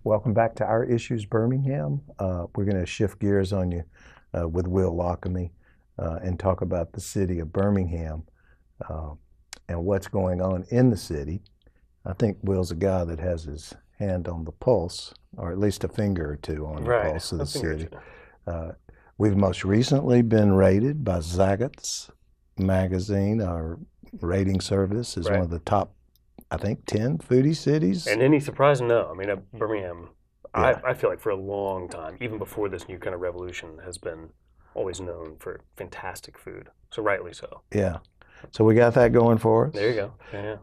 Welcome back to Our Issues Birmingham. We're going to shift gears on you with Will Lochamy and talk about the city of Birmingham and what's going on in the city. I think Will's a guy that has his hand on the pulse, or at least a finger or two on the pulse of the city. We've most recently been rated by Zaggett's magazine. Our rating service is one of the top, I think, 10 foodie cities. And any surprise? No. I mean, Birmingham, I feel like for a long time, even before this new kind of revolution, has been always known for fantastic food. So rightly so. Yeah. So we got that going for us. There you go. Yeah.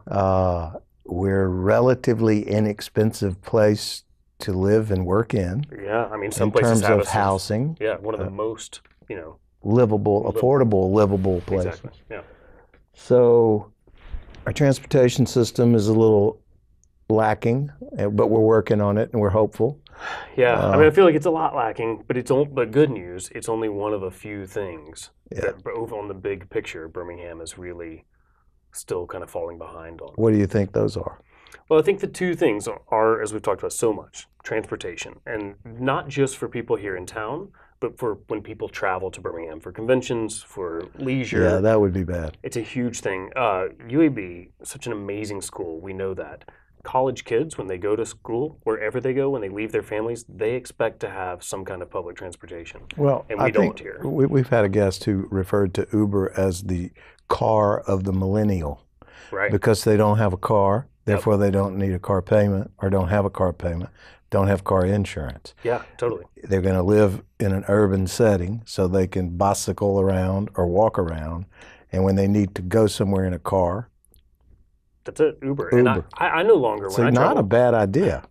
We're a relatively inexpensive place to live and work in. Yeah. I mean, some places have in terms of housing. Yeah. One of the most, affordable, livable places. Exactly. Yeah. So our transportation system is a little lacking, but we're working on it and we're hopeful. Yeah, I mean, I feel like it's a lot lacking, but but good news, it's only one of a few things that over on the big picture, Birmingham is really still kind of falling behind on. What do you think those are? Well, I think the two things are, as we've talked about so much, transportation, and not just for people here in town, but for when people travel to Birmingham for conventions, for leisure. Yeah, that would be bad. It's a huge thing. UAB, such an amazing school, we know that. College kids, when they go to school, wherever they go, when they leave their families, they expect to have some kind of public transportation. Well, and we don't here. We've had a guest who referred to Uber as the car of the millennial. Right. Because they don't have a car, therefore they don't need a car payment, or don't have a car payment, don't have car insurance. Yeah, totally. They're going to live in an urban setting so they can bicycle around or walk around, and when they need to go somewhere in a car, that's it, Uber. And I no longer, when I travel, not a bad idea.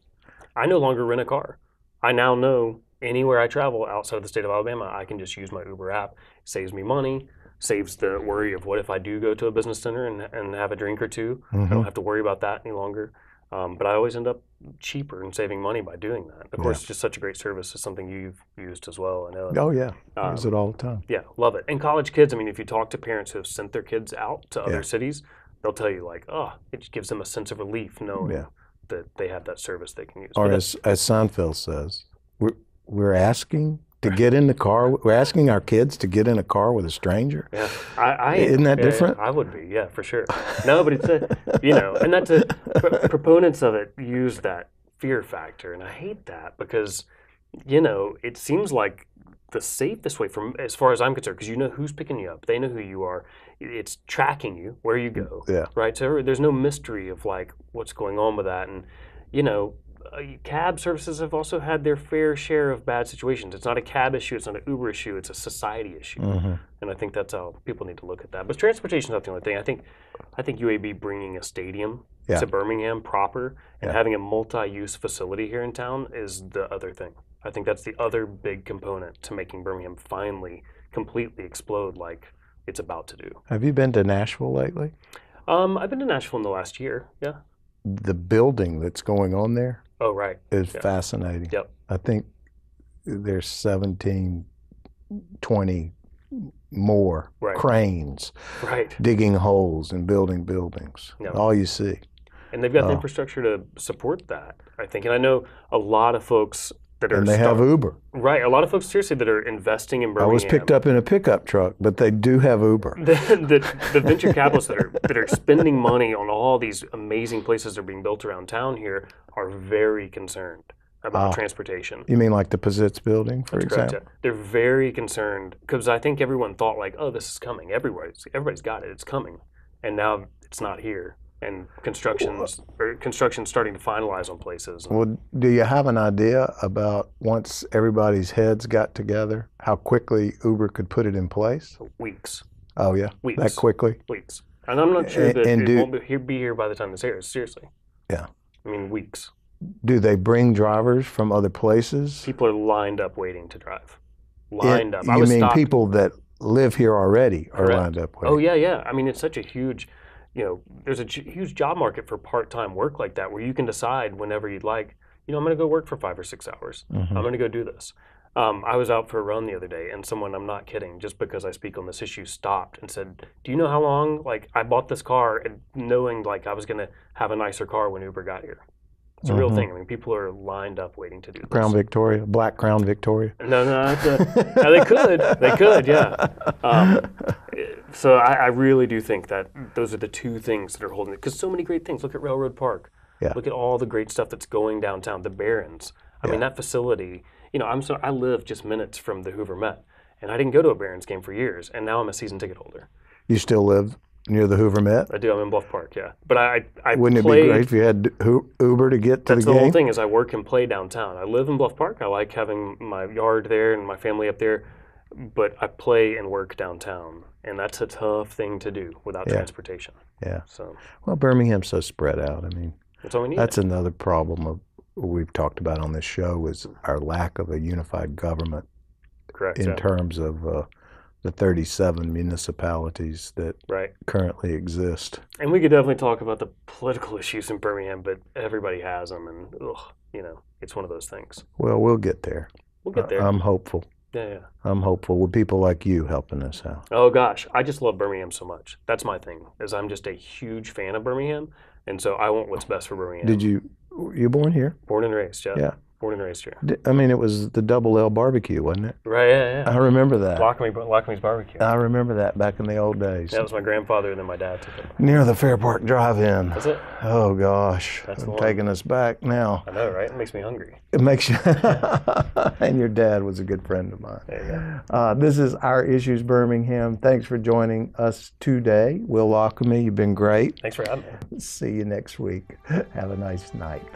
I no longer rent a car. I now know anywhere I travel outside of the state of Alabama, I can just use my Uber app. It saves me money, saves the worry of what if I do go to a business center and have a drink or two. I don't have to worry about that any longer. But I always end up cheaper and saving money by doing that. Of course, just such a great service is something you've used as well. I know. Oh, yeah. I use it all the time. Yeah, love it. And college kids, I mean, if you talk to parents who have sent their kids out to other cities, they'll tell you like, oh, it gives them a sense of relief knowing that they have that service they can use. Or as Seinfeld says, we're asking to get in the car. We're asking our kids to get in a car with a stranger. Yeah, isn't that different? I would be, yeah, for sure. No, but it's and that's proponents of it use that fear factor, and I hate that because, it seems like the safest way, from as far as I'm concerned, because you know who's picking you up, they know who you are. It's tracking you where you go, right? So there's no mystery of like what's going on with that, and cab services have also had their fair share of bad situations. It's not a cab issue, it's not an Uber issue, it's a society issue, and I think that's how people need to look at that. But transportation is not the only thing. I think UAB bringing a stadium to Birmingham proper and having a multi-use facility here in town is the other thing. I think that's the other big component to making Birmingham finally completely explode like it's about to do. Have you been to Nashville lately? I've been to Nashville in the last year, yeah. The building that's going on there is fascinating. Yep. I think there's 17, 20 more cranes digging holes and building buildings. All you see. And they've got the infrastructure to support that, I think. And I know a lot of folks that are... And they have Uber. Right. A lot of folks, seriously, that are investing in Birmingham. I was picked up in a pickup truck, but they do have Uber. The venture capitalists that are spending money on all these amazing places that are being built around town here are very concerned about transportation. You mean like the Pizitz building, for example? Correct, yeah. They're very concerned because I think everyone thought like, oh, this is coming. Everybody's got it. It's coming. And now it's not here. And construction's starting to finalize on places. Well, do you have an idea about once everybody's heads got together, how quickly Uber could put it in place? Weeks. Oh, yeah? Weeks. That quickly? Weeks. And I'm not sure that it won't be here by the time this airs, seriously. Yeah. I mean, weeks. Do they bring drivers from other places? People are lined up waiting to drive. Lined up. You mean people that live here already are lined up waiting? Oh, yeah. I mean, it's such a huge... there's a huge job market for part-time work like that where you can decide whenever you'd like, I'm going to go work for 5 or 6 hours. I'm going to go do this. I was out for a run the other day and someone, I'm not kidding, just because I speak on this issue, stopped and said, do you know how long, I bought this car and knowing I was going to have a nicer car when Uber got here. It's a real thing. I mean, people are lined up waiting to do this. Crown Victoria, Black Crown Victoria. No, they could, yeah. So I really do think that those are the two things that are holding it. Because so many great things. Look at Railroad Park. Yeah. Look at all the great stuff that's going downtown. The Barons. I mean, that facility. You know, I live just minutes from the Hoover Met, and I didn't go to a Barons game for years, and now I'm a season ticket holder. You still live near the Hoover Met? I do. I'm in Bluff Park, yeah. But I Wouldn't it be great if you had Uber to get to the game? That's the whole thing is I work and play downtown. I live in Bluff Park. I like having my yard there and my family up there, but I play and work downtown, and that's a tough thing to do without transportation. Yeah. So, well, Birmingham's so spread out. I mean, that's all we need. That's another problem of we've talked about on this show is our lack of a unified government. Correct. In terms of the 37 municipalities that currently exist. And we could definitely talk about the political issues in Birmingham, but everybody has them, and you know, it's one of those things. Well, we'll get there. We'll get there. I'm hopeful. Yeah. I'm hopeful with people like you helping us out. Oh gosh, I just love Birmingham so much. That's my thing. Is I'm just a huge fan of Birmingham, and so I want what's best for Birmingham. You born here? Born and raised, yeah. Yeah. Born and raised here. I mean, it was the Double L barbecue, wasn't it? Right, yeah. I remember that. Lochamy's barbecue. I remember that back in the old days. That was my grandfather, and then my dad took it. Near the Fair Park Drive-In. That's it? Oh, gosh. That's taking us back now. I know, right? It makes me hungry. It makes you... And your dad was a good friend of mine. There you go. This is Our Issues Birmingham. Thanks for joining us today. Will Lochamy, you've been great. Thanks for having me. See you next week. Have a nice night.